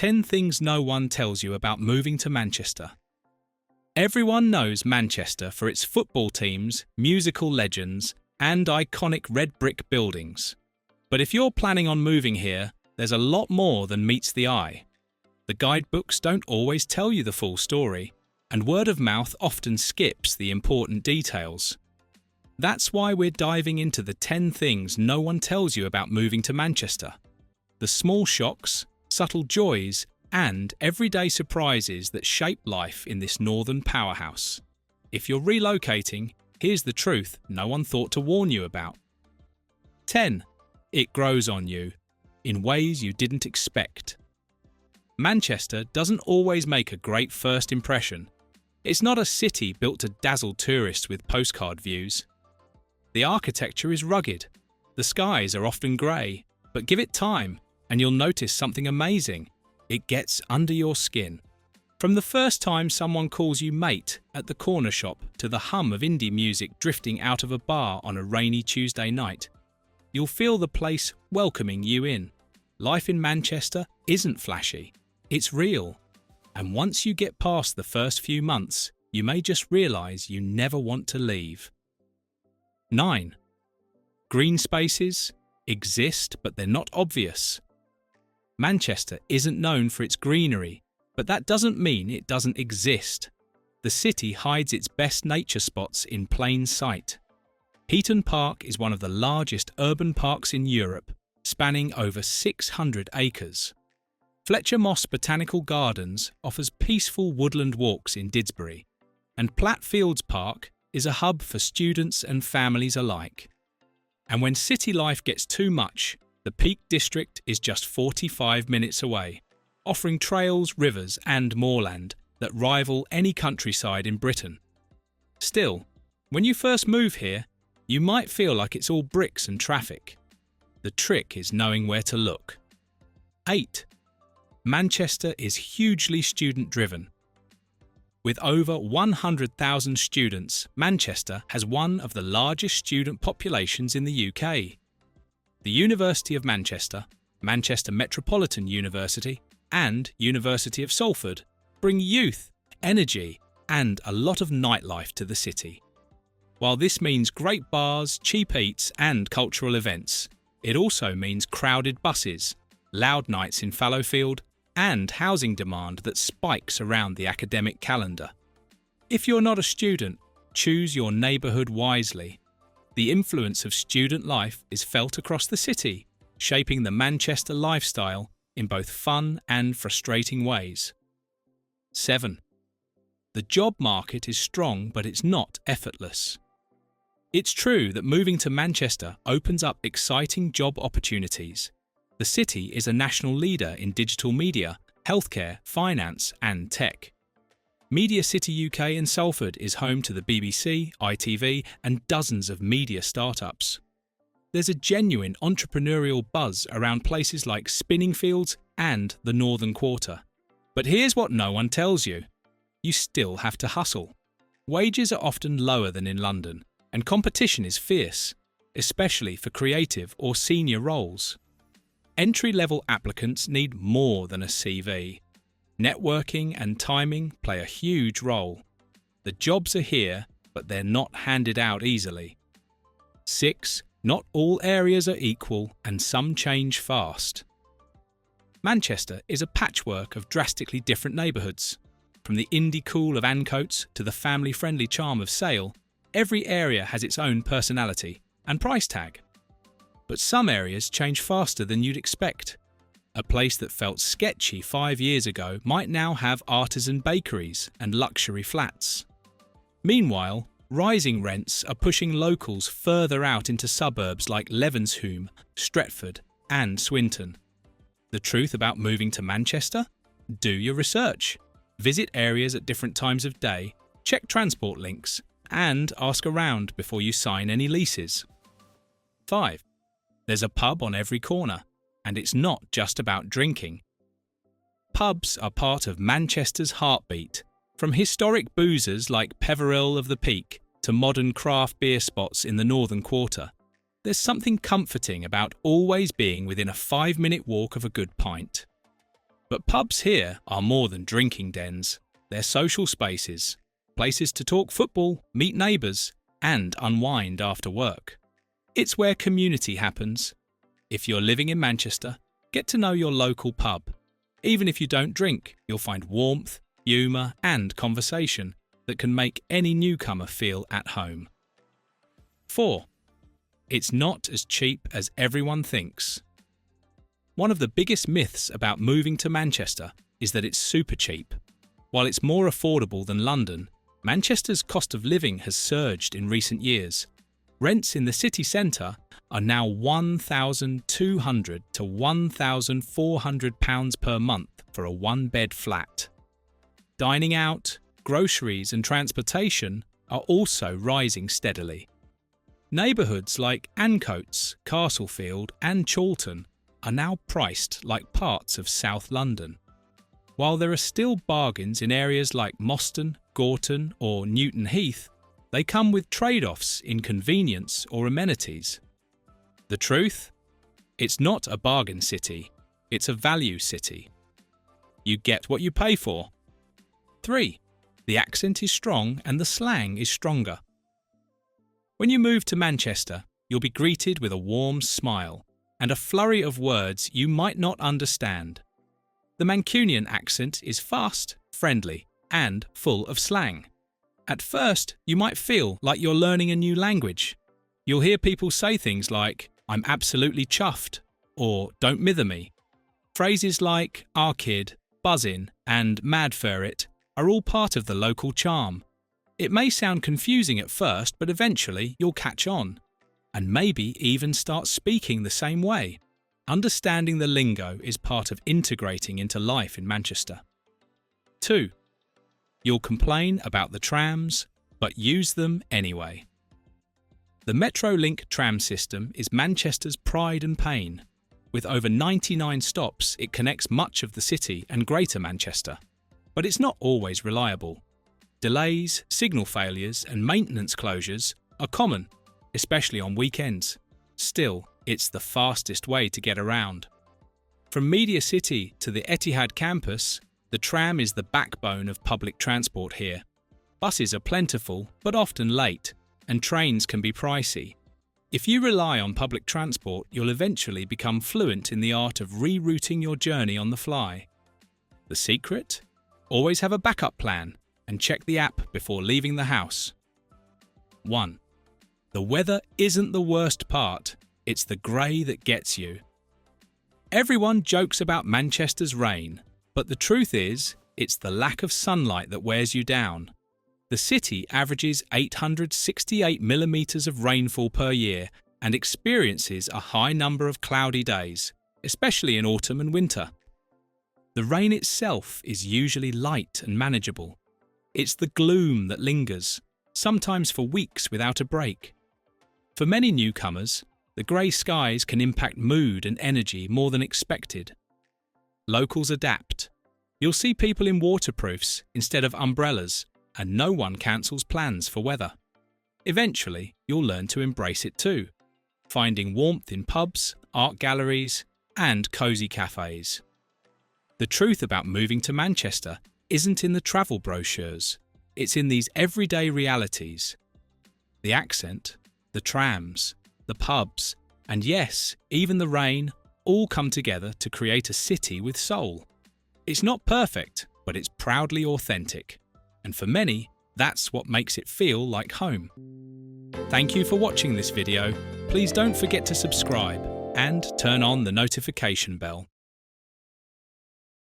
10 things no one tells you about moving to Manchester. Everyone knows Manchester for its football teams, musical legends, and iconic red brick buildings. But if you're planning on moving here, there's a lot more than meets the eye. The guidebooks don't always tell you the full story, and word of mouth often skips the important details. That's why we're diving into the 10 things no one tells you about moving to Manchester. The small shocks, subtle joys, and everyday surprises that shape life in this northern powerhouse. If you're relocating, here's the truth no one thought to warn you about. 10. It grows on you, in ways you didn't expect. Manchester doesn't always make a great first impression. It's not a city built to dazzle tourists with postcard views. The architecture is rugged. The skies are often grey, but give it time and you'll notice something amazing. It gets under your skin. From the first time someone calls you mate at the corner shop to the hum of indie music drifting out of a bar on a rainy Tuesday night, you'll feel the place welcoming you in. Life in Manchester isn't flashy, it's real. And once you get past the first few months, you may just realise you never want to leave. 9. Green spaces exist, but they're not obvious. Manchester isn't known for its greenery, but that doesn't mean it doesn't exist. The city hides its best nature spots in plain sight. Heaton Park is one of the largest urban parks in Europe, spanning over 600 acres. Fletcher Moss Botanical Gardens offers peaceful woodland walks in Didsbury, and Platt Fields Park is a hub for students and families alike. And when city life gets too much, the Peak District is just 45 minutes away, offering trails, rivers and moorland that rival any countryside in Britain. Still, when you first move here, you might feel like it's all bricks and traffic. The trick is knowing where to look. 8. Manchester is hugely student-driven. With over 100,000 students, Manchester has one of the largest student populations in the UK. The University of Manchester, Manchester Metropolitan University, and University of Salford bring youth, energy, and a lot of nightlife to the city. While this means great bars, cheap eats, and cultural events, it also means crowded buses, loud nights in Fallowfield, and housing demand that spikes around the academic calendar. If you're not a student, choose your neighbourhood wisely. The influence of student life is felt across the city, shaping the Manchester lifestyle in both fun and frustrating ways. 7. The job market is strong, but it's not effortless. It's true that moving to Manchester opens up exciting job opportunities. The city is a national leader in digital media, healthcare, finance, and tech. Media City UK in Salford is home to the BBC, ITV, and dozens of media startups. There's a genuine entrepreneurial buzz around places like Spinningfields and the Northern Quarter. But here's what no one tells you. You still have to hustle. Wages are often lower than in London, and competition is fierce, especially for creative or senior roles. Entry-level applicants need more than a CV. Networking and timing play a huge role. The jobs are here, but they're not handed out easily. 6. Not all areas are equal, and some change fast. Manchester is a patchwork of drastically different neighbourhoods. From the indie cool of Ancoats to the family-friendly charm of Sale, every area has its own personality and price tag. But some areas change faster than you'd expect. A place that felt sketchy 5 years ago might now have artisan bakeries and luxury flats. Meanwhile, rising rents are pushing locals further out into suburbs like Levenshulme, Stretford, and Swinton. The truth about moving to Manchester? Do your research. Visit areas at different times of day, check transport links, and ask around before you sign any leases. 5. There's a pub on every corner, and it's not just about drinking. Pubs are part of Manchester's heartbeat, from historic boozers like Peveril of the Peak to modern craft beer spots in the Northern Quarter. There's something comforting about always being within a 5-minute walk of a good pint. But pubs here are more than drinking dens. They're social spaces, places to talk football, meet neighbours, and unwind after work. It's where community happens. If you're living in Manchester, get to know your local pub. Even if you don't drink, you'll find warmth, humour, and conversation that can make any newcomer feel at home. 4. It's not as cheap as everyone thinks. One of the biggest myths about moving to Manchester is that it's super cheap. While it's more affordable than London, Manchester's cost of living has surged in recent years. Rents in the city centre are now £1,200 to £1,400 per month for a one-bed flat. Dining out, groceries and transportation are also rising steadily. Neighbourhoods like Ancoats, Castlefield and Chorlton are now priced like parts of South London. While there are still bargains in areas like Moston, Gorton or Newton Heath, they come with trade-offs in convenience or amenities. The truth? It's not a bargain city, it's a value city. You get what you pay for. 3. The accent is strong and the slang is stronger. When you move to Manchester, you'll be greeted with a warm smile and a flurry of words you might not understand. The Mancunian accent is fast, friendly, and full of slang. At first, you might feel like you're learning a new language. You'll hear people say things like, "I'm absolutely chuffed," or "don't mither me." Phrases like "our kid," "buzzin', and "mad for it" are all part of the local charm. It may sound confusing at first, but eventually you'll catch on, and maybe even start speaking the same way. Understanding the lingo is part of integrating into life in Manchester. 2. You'll complain about the trams, but use them anyway. The Metrolink tram system is Manchester's pride and pain. With over 99 stops, it connects much of the city and Greater Manchester. But it's not always reliable. Delays, signal failures, and maintenance closures are common, especially on weekends. Still, it's the fastest way to get around. From Media City to the Etihad campus, the tram is the backbone of public transport here. Buses are plentiful, but often late, and trains can be pricey. If you rely on public transport, you'll eventually become fluent in the art of rerouting your journey on the fly. The secret? Always have a backup plan and check the app before leaving the house. 1. The weather isn't the worst part, it's the grey that gets you. Everyone jokes about Manchester's rain, but the truth is, it's the lack of sunlight that wears you down. The city averages 868 millimetres of rainfall per year and experiences a high number of cloudy days, especially in autumn and winter. The rain itself is usually light and manageable. It's the gloom that lingers, sometimes for weeks without a break. For many newcomers, the grey skies can impact mood and energy more than expected. Locals adapt. You'll see people in waterproofs instead of umbrellas, and no one cancels plans for weather. Eventually, you'll learn to embrace it too, finding warmth in pubs, art galleries, and cosy cafes. The truth about moving to Manchester isn't in the travel brochures, it's in these everyday realities. The accent, the trams, the pubs, and yes, even the rain, all come together to create a city with soul. It's not perfect, but it's proudly authentic. And for many, that's what makes it feel like home. Thank you for watching this video. Please don't forget to subscribe and turn on the notification bell.